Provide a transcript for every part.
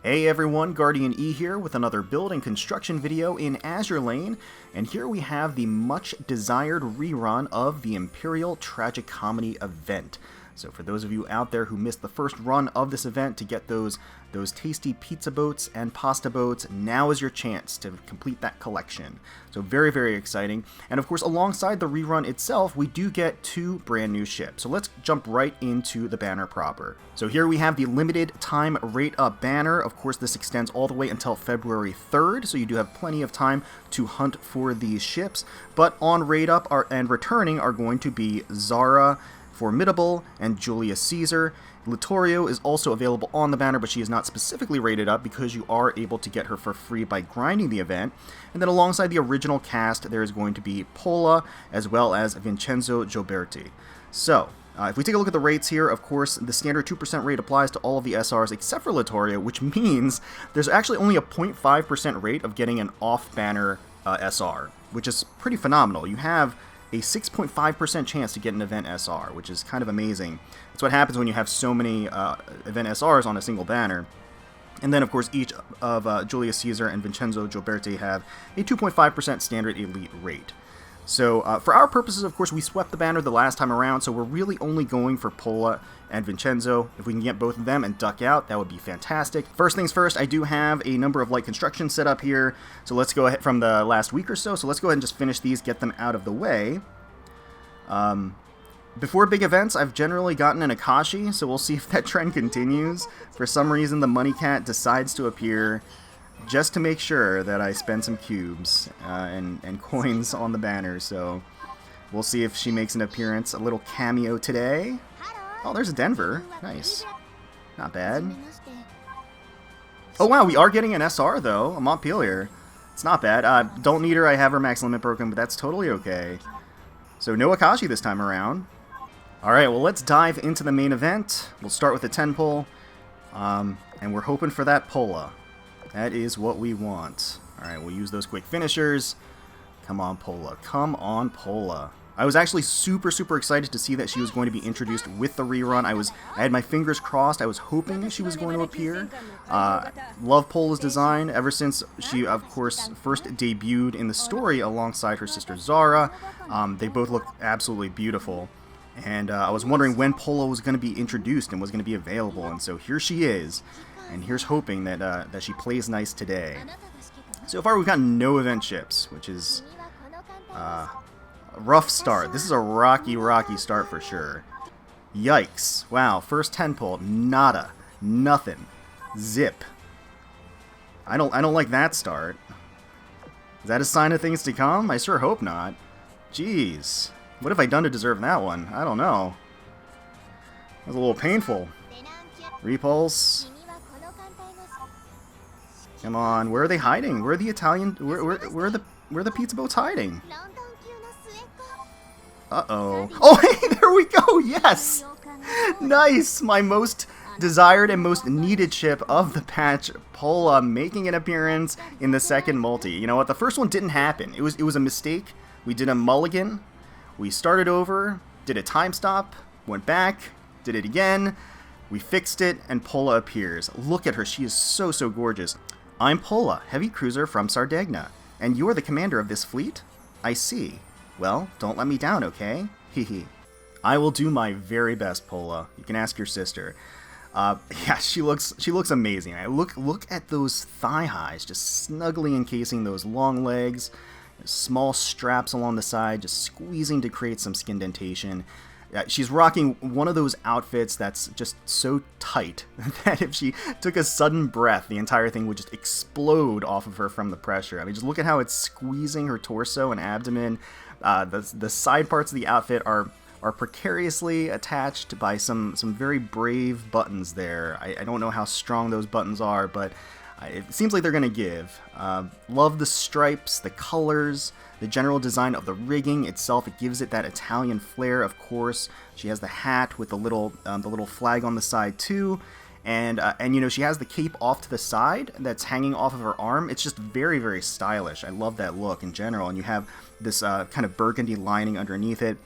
Hey everyone, GuardianE here with another build and construction video in Azur Lane, and here we have the much desired rerun of the Empyreal Tragicomedy event. So for those of you out there who missed the first run of this event to get those tasty pizza boats and pasta boats, now is your chance to complete that collection. So very, very exciting. And of course, alongside the rerun itself, we do get 2 brand new ships. So let's jump right into the banner proper. So here we have the limited time rate up banner. Of course, this extends all the way until February 3rd, so you do have plenty of time to hunt for these ships. But on rate up and returning are going to be Zara, Formidable, and Giulio Cesare. Littorio is also available on the banner, but she is not specifically rated up because you are able to get her for free by grinding the event. And then alongside the original cast, there is going to be Pola as well as Vincenzo Gioberti. So, if we take a look at the rates here, of course, the standard 2% rate applies to all of the SRs except for Littorio, which means there's actually only a 0.5% rate of getting an off-banner SR, which is pretty phenomenal. You have a 6.5% chance to get an event SR, which is kind of amazing. That's what happens when you have so many event SRs on a single banner. And then, of course, each of Giulio Cesare and Vincenzo Gioberti have a 2.5% standard elite rate. So, for our purposes, of course, we swept the banner the last time around, so we're really only going for Pola and Vincenzo. If we can get both of them and duck out, that would be fantastic. First things first, I do have a number of light construction set up here, so let's go ahead from the last week or so. So let's go ahead and just finish these, get them out of the way. Before big events, I've generally gotten an Akashi, so we'll see if that trend continues. For some reason, the Money Cat decides to appear just to make sure that I spend some cubes and coins on the banner, so we'll see if she makes an appearance, a little cameo today. Oh, there's a Denver. Nice. Not bad. Oh wow, we are getting an SR though, a Montpelier. It's not bad. Don't need her, I have her max limit broken, but that's totally okay. So no Akashi this time around. Alright, well let's dive into the main event. We'll start with the 10 pull, and we're hoping for that Pola. That is what we want. Alright, we'll use those quick finishers. Come on, Pola. Come on, Pola. I was actually super excited to see that she was going to be introduced with the rerun. I had my fingers crossed. I was hoping she was going to appear. Love Pola's design ever since she, of course, first debuted in the story alongside her sister Zara. They both look absolutely beautiful. And I was wondering when Pola was going to be introduced and was going to be available. And so here she is. And here's hoping that that she plays nice today. So far we've got no event ships, which is a rough start. This is a rocky start for sure. Yikes. Wow, first 10 pull, nada. Nothing. Zip. I don't like that start. Is that a sign of things to come? I sure hope not. Jeez. What have I done to deserve that one? I don't know. That was a little painful. Repulse. Come on, where are they hiding? Where are the Italian... Where are the pizza boats hiding? Uh-oh. Oh, hey, there we go! Yes! Nice! My most desired and most needed ship of the patch, Pola, making an appearance in the second multi. You know what? The first one didn't happen. It was a mistake. We did a mulligan. We started over, did a time stop, went back, did it again. We fixed it, and Pola appears. Look at her. She is so gorgeous. I'm Pola, heavy cruiser from Sardegna, and you're the commander of this fleet? I see. Well, don't let me down, okay? Hehe. I will do my very best, Pola. You can ask your sister. Yeah, she looks amazing. Look at those thigh highs, just snugly encasing those long legs, small straps along the side, just squeezing to create some skin indentation. She's rocking one of those outfits that's just so tight that if she took a sudden breath, the entire thing would just explode off of her from the pressure. I mean, just look at how it's squeezing her torso and abdomen. The side parts of the outfit are precariously attached by some very brave buttons there. I don't know how strong those buttons are, but it seems like they're going to give. Love the stripes, the colors, the general design of the rigging itself. It gives it that Italian flair, of course. She has the hat with the little flag on the side too. And you know, she has the cape off to the side that's hanging off of her arm. It's just very stylish. I love that look in general. And you have this kind of burgundy lining underneath it.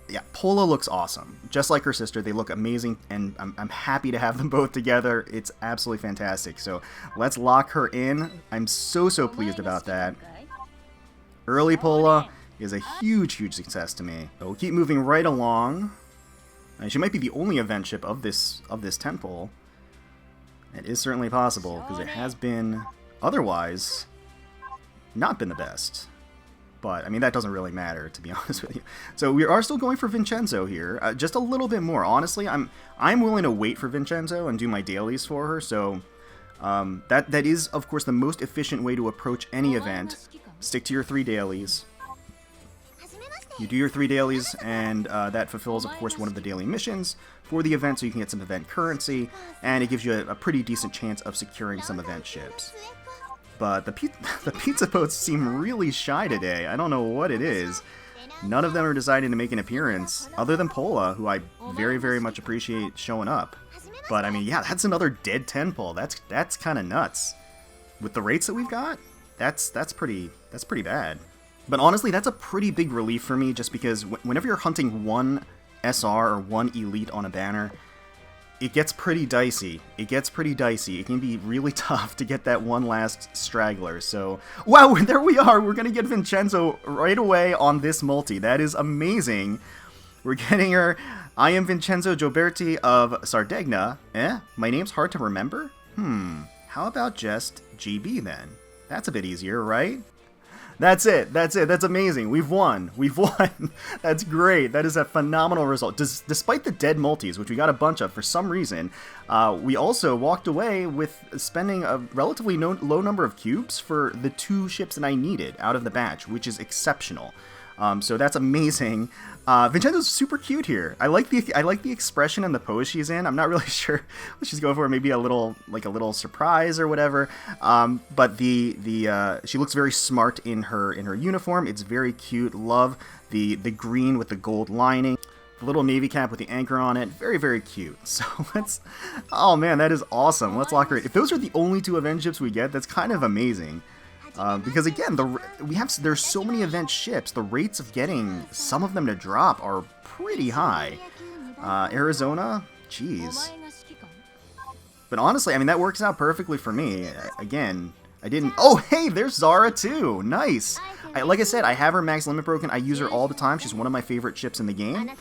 Yeah, Pola looks awesome. Just like her sister, they look amazing, and I'm happy to have them both together. It's absolutely fantastic. So let's lock her in. I'm so pleased about that. Early Pola is a huge success to me. So we'll keep moving right along. And she might be the only event ship of this temple. It is certainly possible, because it has been otherwise not been the best. But, I mean, that doesn't really matter, to be honest with you. So we are still going for Vincenzo here. Just a little bit more. Honestly, I'm willing to wait for Vincenzo and do my dailies for her. So that is, of course, the most efficient way to approach any event. Stick to your 3 dailies. You do your 3 dailies, and that fulfills, of course, one of the daily missions for the event, so you can get some event currency, and it gives you a pretty decent chance of securing some event ships. But the pizza boats seem really shy today. I don't know what it is. None of them are deciding to make an appearance, other than Pola, who I very much appreciate showing up. But, I mean, yeah, that's another dead 10 pull. That's kind of nuts. With the rates that we've got, that's pretty bad. But honestly, that's a pretty big relief for me, just because whenever you're hunting one SR or one Elite on a banner, it gets pretty dicey. It can be really tough to get that one last straggler. So, wow, there we are. We're going to get Vincenzo right away on this multi. That is amazing. We're getting her. I am Vincenzo Gioberti of Sardegna. My name's hard to remember? How about just GB then? That's a bit easier, right? That's it. That's amazing. We've won. That's great. That is a phenomenal result. Despite the dead multis, which we got a bunch of for some reason, we also walked away with spending a relatively low number of cubes for the 2 ships that I needed out of the batch, which is exceptional. So that's amazing. Vincenzo's super cute here. I like the expression and the pose she's in. I'm not really sure what she's going for. Maybe a little surprise or whatever. But she looks very smart in her uniform. It's very cute. Love the green with the gold lining. The little navy cap with the anchor on it. Very cute. So oh man, that is awesome. Let's lock her in. If those are the only 2 event ships we get, that's kind of amazing. Because again, there's so many event ships, the rates of getting some of them to drop are pretty high. Arizona, jeez. But honestly, I mean, that works out perfectly for me. Again, I didn't... Oh, hey, there's Zara too! Nice! Like I said, I have her max limit broken. I use her all the time. She's one of my favorite ships in the game.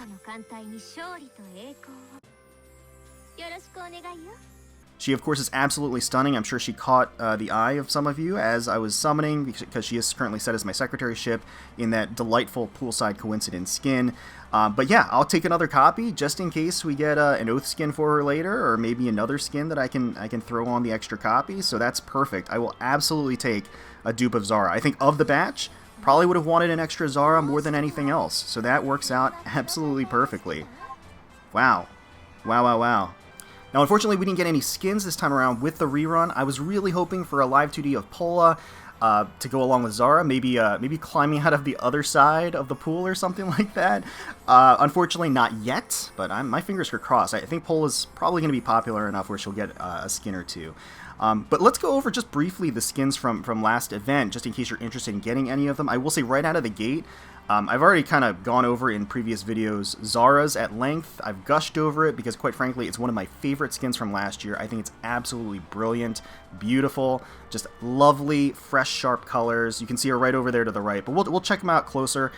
She, of course, is absolutely stunning. I'm sure she caught the eye of some of you as I was summoning, because she is currently set as my secretary ship in that delightful poolside coincidence skin. But yeah, I'll take another copy just in case we get an oath skin for her later, or maybe another skin that I can throw on the extra copy. So that's perfect. I will absolutely take a dupe of Zara. I think of the batch, probably would have wanted an extra Zara more than anything else. So that works out absolutely perfectly. Wow. Wow. Now, unfortunately, we didn't get any skins this time around with the rerun. I was really hoping for a live 2D of Pola to go along with Zara, maybe climbing out of the other side of the pool or something like that. Unfortunately, not yet, but my fingers are crossed. I think Pola's probably going to be popular enough where she'll get a skin or 2. But let's go over just briefly the skins from last event, just in case you're interested in getting any of them. I will say right out of the gate, I've already kind of gone over in previous videos Zara's at length. I've gushed over it because, quite frankly, it's one of my favorite skins from last year. I think it's absolutely brilliant, beautiful, just lovely, fresh, sharp colors. You can see her right over there to the right, but we'll check them out closer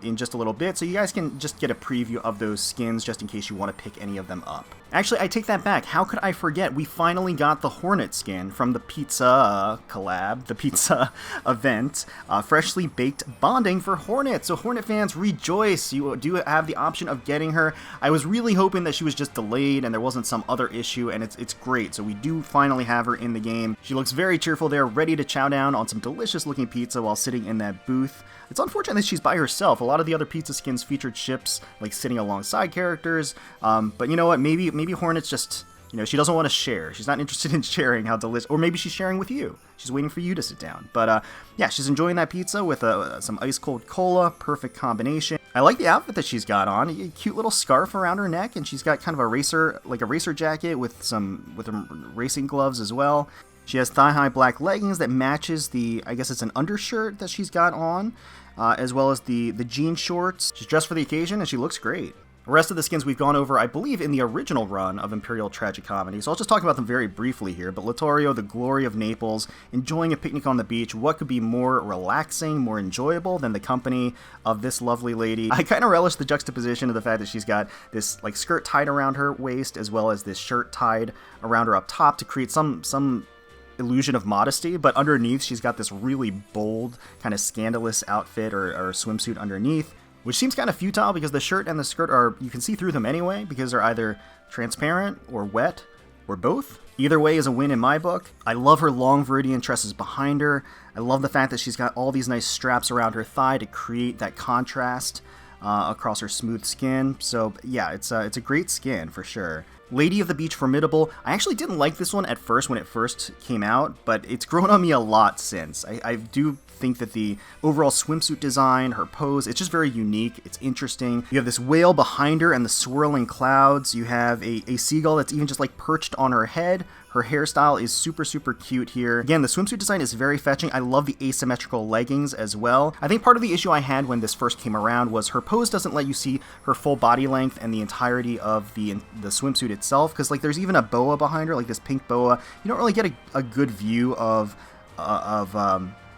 in just a little bit, so you guys can just get a preview of those skins just in case you want to pick any of them up. Actually, I take that back. How could I forget? We finally got the Hornet skin from the pizza collab, the pizza event. Freshly baked bonding for Hornet. So Hornet fans, rejoice. You do have the option of getting her. I was really hoping that she was just delayed and there wasn't some other issue, and it's great. So we do finally have her in the game. She looks very cheerful there, ready to chow down on some delicious looking pizza while sitting in that booth. It's unfortunate that she's by herself. A lot of the other pizza skins featured ships like sitting alongside characters. But you know what? Maybe Hornet's just, she doesn't want to share. She's not interested in sharing how delicious, or maybe she's sharing with you. She's waiting for you to sit down. But yeah, she's enjoying that pizza with some ice cold cola. Perfect combination. I like the outfit that she's got on. A cute little scarf around her neck, and she's got kind of a racer jacket with some racing gloves as well. She has thigh-high black leggings that matches I guess it's an undershirt that she's got on, as well as the jean shorts. She's dressed for the occasion, and she looks great. The rest of the skins we've gone over, I believe, in the original run of Empyreal Tragicomedy, so I'll just talk about them very briefly here. But Littorio, the glory of Naples, enjoying a picnic on the beach. What could be more relaxing, more enjoyable than the company of this lovely lady? I kind of relish the juxtaposition of the fact that she's got this like skirt tied around her waist, as well as this shirt tied around her up top to create some illusion of modesty, but underneath she's got this really bold, kind of scandalous outfit or swimsuit underneath, which seems kind of futile because the shirt and the skirt you can see through them anyway because they're either transparent or wet or both. Either way is a win in my book. I love her long Viridian tresses behind her. I love the fact that she's got all these nice straps around her thigh to create that contrast across her smooth skin. So yeah, it's a great skin for sure. Lady of the Beach Formidable. I actually didn't like this one at first when it first came out, but it's grown on me a lot since. I do think that the overall swimsuit design, her pose, it's just very unique. It's interesting. You have this whale behind her and the swirling clouds. You have a seagull that's even just like perched on her head. Her hairstyle is super, super cute here. Again, the swimsuit design is very fetching. I love the asymmetrical leggings as well. I think part of the issue I had when this first came around was her pose doesn't let you see her full body length and the entirety of the swimsuit itself, because like there's even a boa behind her, like this pink boa. You don't really get a good view of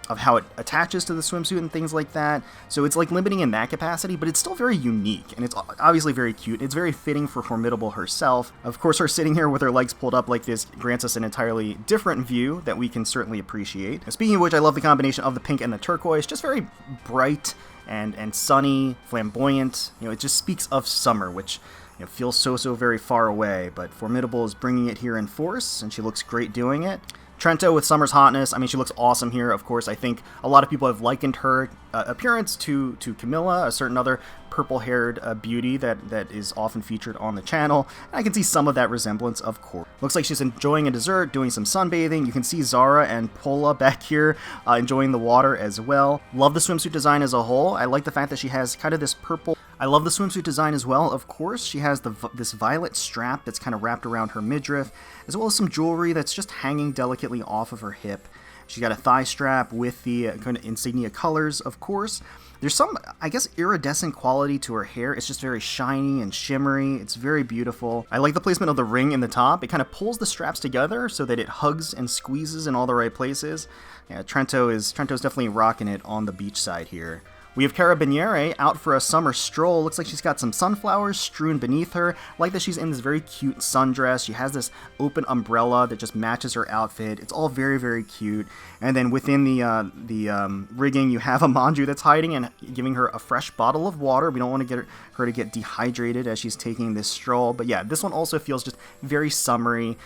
how it attaches to the swimsuit and things like that. So it's like limiting in that capacity, but it's still very unique, and it's obviously very cute. It's very fitting for Formidable herself. Of course, her sitting here with her legs pulled up like this grants us an entirely different view that we can certainly appreciate. And speaking of which, I love the combination of the pink and the turquoise. Just very bright and sunny, flamboyant. You know, it just speaks of summer, which feels so very far away, but Formidable is bringing it here in force, and she looks great doing it. Trento with summer's hotness. I mean, she looks awesome here, of course. I think a lot of people have likened her appearance to Camilla, a certain other purple-haired beauty that is often featured on the channel. And I can see some of that resemblance, of course. Looks like she's enjoying a dessert, doing some sunbathing. You can see Zara and Pola back here enjoying the water as well. Love the swimsuit design as a whole. I like the fact that she has kind of this purple... I love the swimsuit design as well, of course. She has this violet strap that's kind of wrapped around her midriff, as well as some jewelry that's just hanging delicately off of her hip. She's got a thigh strap with the kind of insignia colors, of course. There's some, I guess, iridescent quality to her hair. It's just very shiny and shimmery. It's very beautiful. I like the placement of the ring in the top. It kind of pulls the straps together so that it hugs and squeezes in all the right places. Yeah, Trento's definitely rocking it on the beach side here. We have Carabiniere out for a summer stroll. Looks like she's got some sunflowers strewn beneath her. I like that she's in this very cute sundress. She has this open umbrella that just matches her outfit. It's all very, very cute. And then within the rigging, you have a Manjuu that's hiding and giving her a fresh bottle of water. We don't want to get her to get dehydrated as she's taking this stroll. But yeah, this one also feels just very summery,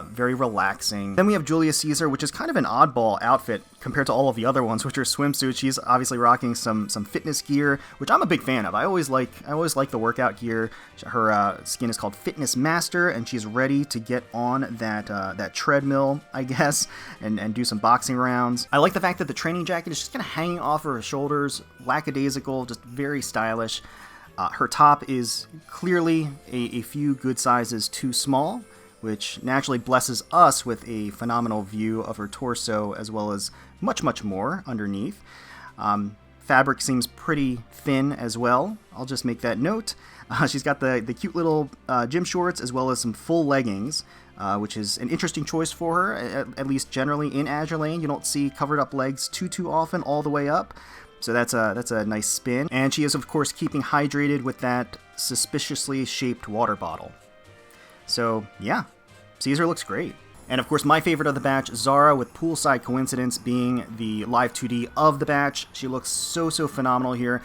very relaxing. Then we have Giulio Cesare, which is kind of an oddball outfit compared to all of the other ones, which are swimsuits. She's obviously rocking some fitness gear, which I'm a big fan of. I always like the workout gear. Her skin is called Fitness Master, and she's ready to get on that treadmill, I guess, and do some boxing rounds. I like the fact that the training jacket is just kind of hanging off her shoulders, lackadaisical, just very stylish. Her top is clearly a few good sizes too small, which naturally blesses us with a phenomenal view of her torso as well as much more underneath. Fabric seems pretty thin as well. I'll just make that note. She's got the cute little gym shorts as well as some full leggings, which is an interesting choice for her, at least generally in Azur Lane. You don't see covered up legs too often all the way up. So that's a nice spin. And she is, of course, keeping hydrated with that suspiciously shaped water bottle. So, yeah, Caesar looks great. And of course, my favorite of the batch, Zara, with Poolside Coincidence being the live 2D of the batch. She looks so phenomenal here.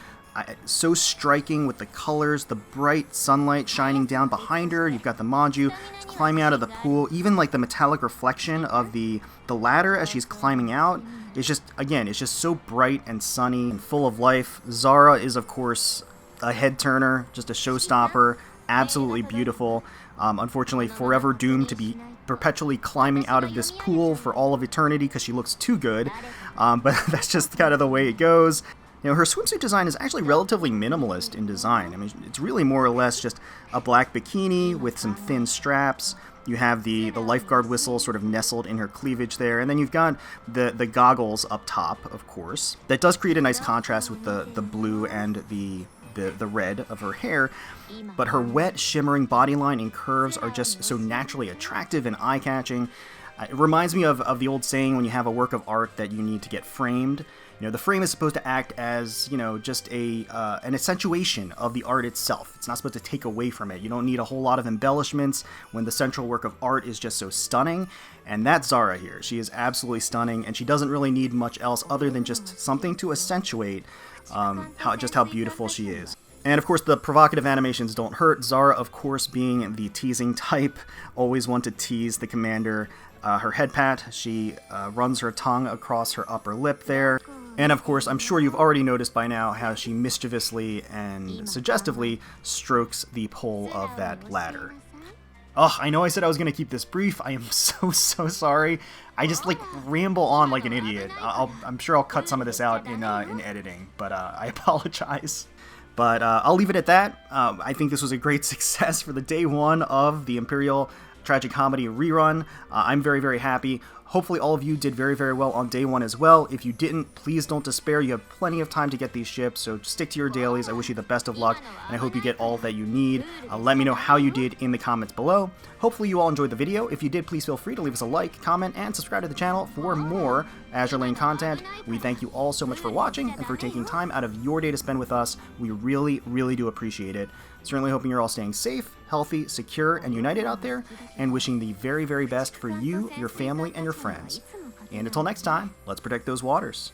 So striking with the colors, the bright sunlight shining down behind her. You've got the Manjuu climbing out of the pool. Even like the metallic reflection of the ladder as she's climbing out. It's just, again, it's just so bright and sunny and full of life. Zara is, of course, a head turner, just a showstopper. Absolutely beautiful. Unfortunately, forever doomed to be perpetually climbing out of this pool for all of eternity because she looks too good. But that's just kind of the way it goes. You know, her swimsuit design is actually relatively minimalist in design. I mean, it's really more or less just a black bikini with some thin straps. You have the lifeguard whistle sort of nestled in her cleavage there, and then you've got the goggles up top, of course. That does create a nice contrast with the blue and the red of her hair, but her wet, shimmering bodyline and curves are just so naturally attractive and eye-catching. It reminds me of the old saying when you have a work of art that you need to get framed. You know, the frame is supposed to act as, you know, just an accentuation of the art itself. It's not supposed to take away from it. You don't need a whole lot of embellishments when the central work of art is just so stunning. And that's Zara here. She is absolutely stunning, and she doesn't really need much else other than just something to accentuate how beautiful she is. And of course, the provocative animations don't hurt. Zara, of course, being the teasing type, always want to tease the commander. Her head pat, she runs her tongue across her upper lip there. And of course, I'm sure you've already noticed by now how she mischievously and suggestively strokes the pole of that ladder. Ugh, I know I said I was going to keep this brief. I am so sorry. I just, like, ramble on like an idiot. I'm sure I'll cut some of this out in editing, but I apologize. But I'll leave it at that. I think this was a great success for the day one of the Empyreal Tragicomedy Rerun. I'm very happy. Hopefully all of you did very well on day one as well. If you didn't, please don't despair. You have plenty of time to get these ships, so stick to your dailies. I wish you the best of luck, and I hope you get all that you need. Let me know how you did in the comments below. Hopefully you all enjoyed the video. If you did, please feel free to leave us a like, comment, and subscribe to the channel for more Azur Lane content. We thank you all so much for watching and for taking time out of your day to spend with us. We really do appreciate it. Certainly hoping you're all staying safe, healthy, secure, and united out there, and wishing the very best for you, your family, and your friends. And until next time, let's protect those waters.